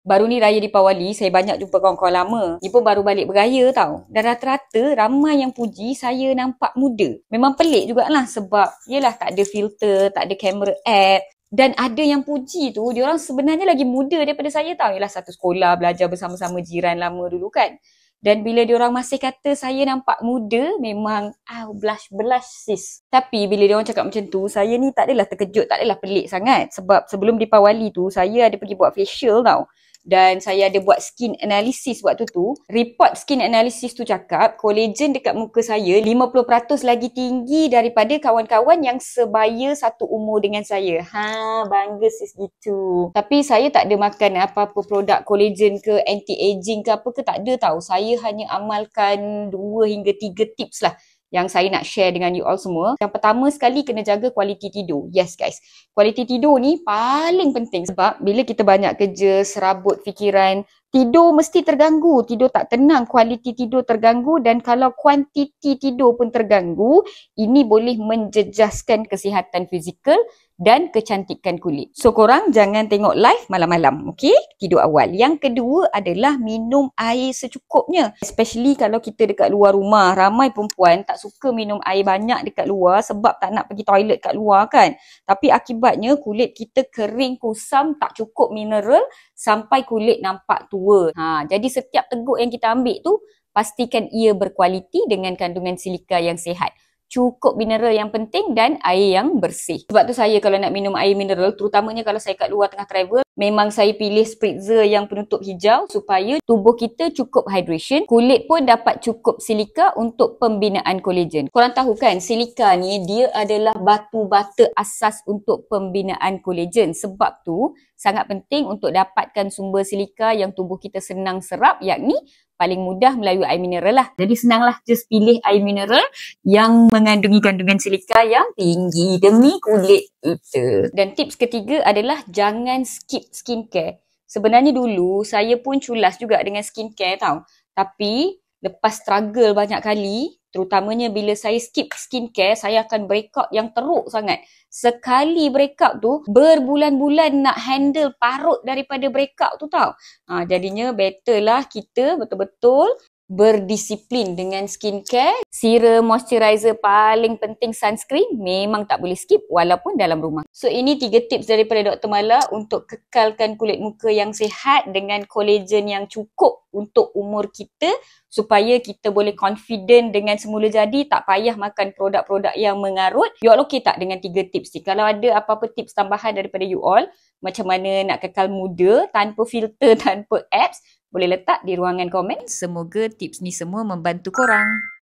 Baru ni raya Deepawali, saya banyak jumpa kawan-kawan lama. Ni pun baru balik beraya tau. Dan rata-rata ramai yang puji saya nampak muda. Memang pelik jugalah sebab yelah tak ada filter, tak ada kamera app. Dan ada yang puji tu, diorang sebenarnya lagi muda daripada saya tau. Yelah satu sekolah, belajar bersama-sama jiran lama dulu kan. Dan bila diorang masih kata saya nampak muda, memang blush sis. Tapi bila diorang cakap macam tu, saya ni tak adalah terkejut, tak adalah pelik sangat. Sebab sebelum Deepawali tu, saya ada pergi buat facial tau. Dan saya ada buat skin analysis waktu tu. Report skin analysis tu cakap kolagen dekat muka saya 50% lagi tinggi daripada kawan-kawan yang sebaya satu umur dengan saya. Bangga sis gitu. Tapi saya tak ada makan apa-apa produk kolagen ke anti-aging ke apa ke, tak ada tau. Saya hanya amalkan 2 hingga 3 tips lah yang saya nak share dengan you all semua. Yang pertama sekali, kena jaga kualiti tidur. Yes guys, kualiti tidur ni paling penting sebab bila kita banyak kerja, serabut fikiran, tidur mesti terganggu. Tidur tak tenang, kualiti tidur terganggu, dan kalau kuantiti tidur pun terganggu, ini boleh menjejaskan kesihatan fizikal dan kecantikan kulit. So korang jangan tengok live malam-malam, okay? Tidur awal. Yang kedua adalah minum air secukupnya. Especially kalau kita dekat luar rumah. Ramai perempuan tak suka minum air banyak dekat luar sebab tak nak pergi toilet kat luar kan. Tapi akibatnya kulit kita kering, kusam, tak cukup mineral sampai kulit nampak tua. Jadi setiap teguk yang kita ambil tu, pastikan ia berkualiti dengan kandungan silika yang sihat. Cukup mineral yang penting dan air yang bersih. Sebab tu saya kalau nak minum air mineral, terutamanya kalau saya kat luar tengah travel, memang saya pilih spritzer yang penutup hijau supaya tubuh kita cukup hydration, kulit pun dapat cukup silika untuk pembinaan kolagen. Korang tahu kan, silika ni dia adalah batu bata asas untuk pembinaan kolagen. Sebab tu sangat penting untuk dapatkan sumber silika yang tubuh kita senang serap, yakni paling mudah melalui air mineral lah. Jadi senanglah, just pilih air mineral yang mengandungi kandungan silika yang tinggi demi kulit kita. Dan tips ketiga adalah jangan skip skincare. Sebenarnya dulu saya pun culas juga dengan skincare tau. Tapi lepas struggle banyak kali, terutamanya bila saya skip skincare, saya akan breakout yang teruk sangat. Sekali breakout tu, berbulan-bulan nak handle parut daripada breakout tu tau. Jadinya better lah kita betul-betul berdisiplin dengan skincare. Serum, moisturizer, paling penting sunscreen, memang tak boleh skip walaupun dalam rumah. So ini 3 tips daripada Dr. Mala untuk kekalkan kulit muka yang sihat dengan kolagen yang cukup untuk umur kita, supaya kita boleh confident dengan semula jadi, tak payah makan produk-produk yang mengarut. You all okay tak dengan 3 tips ni? Kalau ada apa-apa tips tambahan daripada you all, macam mana nak kekal muda tanpa filter, tanpa apps, boleh letak di ruangan komen. Semoga tips ni semua membantu korang.